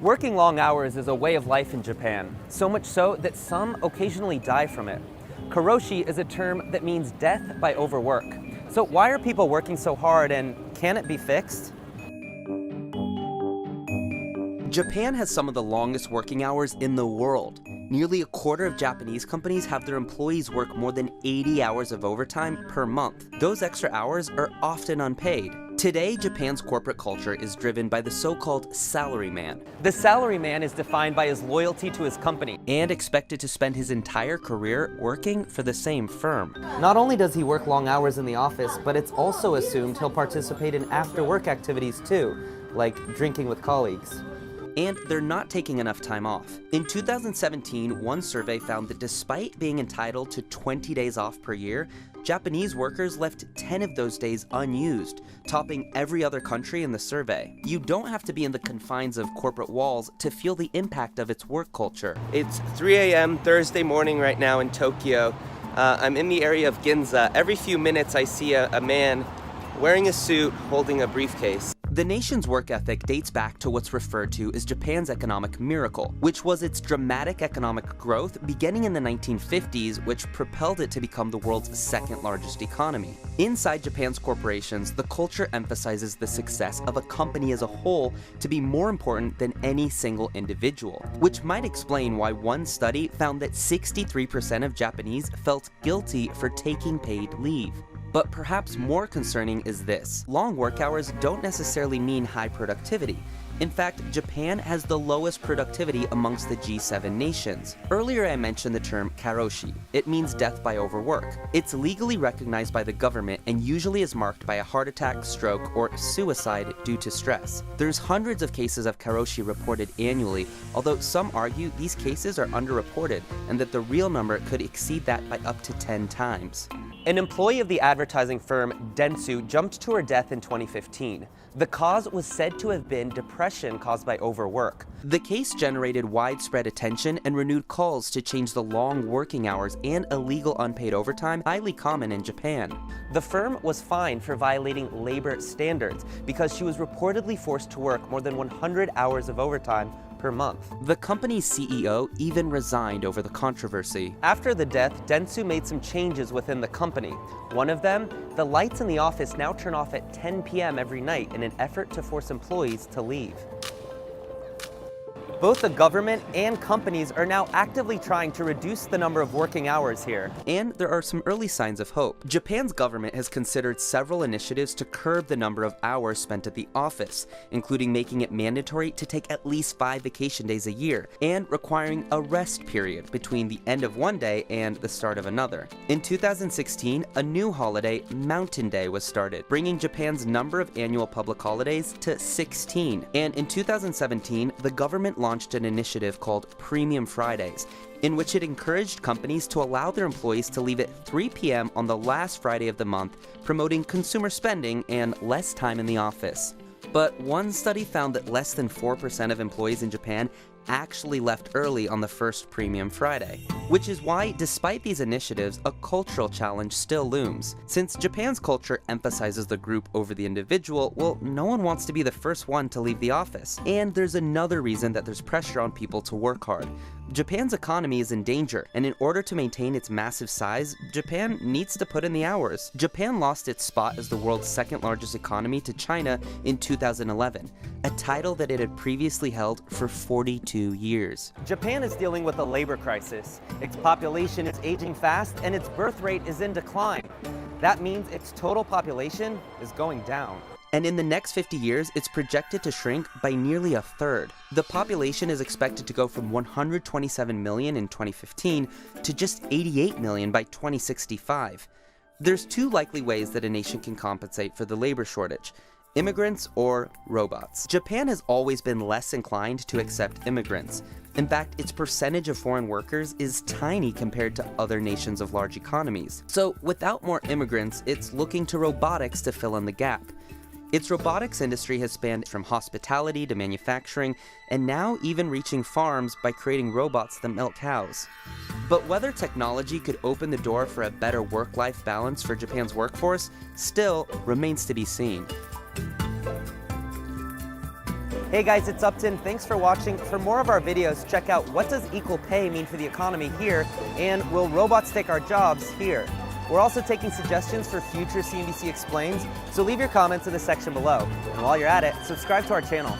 Working long hours is a way of life in Japan, so much so that some occasionally die from it. Karoshi is a term that means death by overwork. So why are people working so hard, and can it be fixed? Japan has some of the longest working hours in the world. Nearly a quarter of Japanese companies have their employees work more than 80 hours of overtime per month. Those extra hours are often unpaid. Today, Japan's corporate culture is driven by the so-called salaryman. The salaryman is defined by his loyalty to his company And expected to spend his entire career working for the same firm. Not only does he work long hours in the office, but it's also assumed he'll participate in after-work activities too, like drinking with colleagues. And they're not taking enough time off. In 2017, one survey found that despite being entitled to 20 days off per year, Japanese workers left 10 of those days unused, topping every other country in the survey. You don't have to be in the confines of corporate walls to feel the impact of its work culture. It's 3 a.m. Thursday morning right now in Tokyo. I'm in the area of Ginza. Every few minutes I see a man wearing a suit holding a briefcase. The nation's work ethic dates back to what's referred to as Japan's economic miracle, which was its dramatic economic growth beginning in the 1950s, which propelled it to become the world's second largest economy. Inside Japan's corporations, the culture emphasizes the success of a company as a whole to be more important than any single individual, which might explain why one study found that 63% of Japanese felt guilty for taking paid leave. But perhaps more concerning is this. Long work hours don't necessarily mean high productivity. In fact, Japan has the lowest productivity amongst the G7 nations. Earlier I mentioned the term karoshi. It means death by overwork. It's legally recognized by the government and usually is marked by a heart attack, stroke, or suicide due to stress. There's hundreds of cases of karoshi reported annually, although some argue these cases are underreported and that the real number could exceed that by up to 10 times. An employee of the advertising firm Dentsu jumped to her death in 2015. The cause was said to have been depression caused by overwork. The case generated widespread attention and renewed calls to change the long working hours and illegal unpaid overtime highly common in Japan. The firm was fined for violating labor standards because she was reportedly forced to work more than 100 hours of overtime per month. The company's CEO even resigned over the controversy. After the death, Dentsu made some changes within the company. One of them, the lights in the office now turn off at 10 p.m. every night in an effort to force employees to leave. Both the government and companies are now actively trying to reduce the number of working hours here. And there are some early signs of hope. Japan's government has considered several initiatives to curb the number of hours spent at the office, including making it mandatory to take at least 5 vacation days a year, and requiring a rest period between the end of one day and the start of another. In 2016, a new holiday, Mountain Day, was started, bringing Japan's number of annual public holidays to 16. And in 2017, the government launched an initiative called Premium Fridays, in which it encouraged companies to allow their employees to leave at 3 p.m. on the last Friday of the month, promoting consumer spending and less time in the office. But one study found that less than 4% of employees in Japan actually left early on the first Premium Friday. Which is why, despite these initiatives, a cultural challenge still looms. Since Japan's culture emphasizes the group over the individual, well, no one wants to be the first one to leave the office. And there's another reason that there's pressure on people to work hard. Japan's economy is in danger, and in order to maintain its massive size, Japan needs to put in the hours. Japan lost its spot as the world's second largest economy to China in 2011, a title that it had previously held for 42 years. Japan is dealing with a labor crisis. Its population is aging fast, and its birth rate is in decline. That means its total population is going down. And in the next 50 years, it's projected to shrink by nearly a third. The population is expected to go from 127 million in 2015 to just 88 million by 2065. There's two likely ways that a nation can compensate for the labor shortage: immigrants or robots. Japan has always been less inclined to accept immigrants. In fact, its percentage of foreign workers is tiny compared to other nations of large economies. So without more immigrants, it's looking to robotics to fill in the gap. Its robotics industry has spanned from hospitality to manufacturing, and now even reaching farms by creating robots that milk cows. But whether technology could open the door for a better work-life balance for Japan's workforce still remains to be seen. Hey guys, it's Upton. Thanks for watching. For more of our videos, check out what does equal pay mean for the economy here, and will robots take our jobs here? We're also taking suggestions for future CNBC Explains, so leave your comments in the section below. And while you're at it, subscribe to our channel.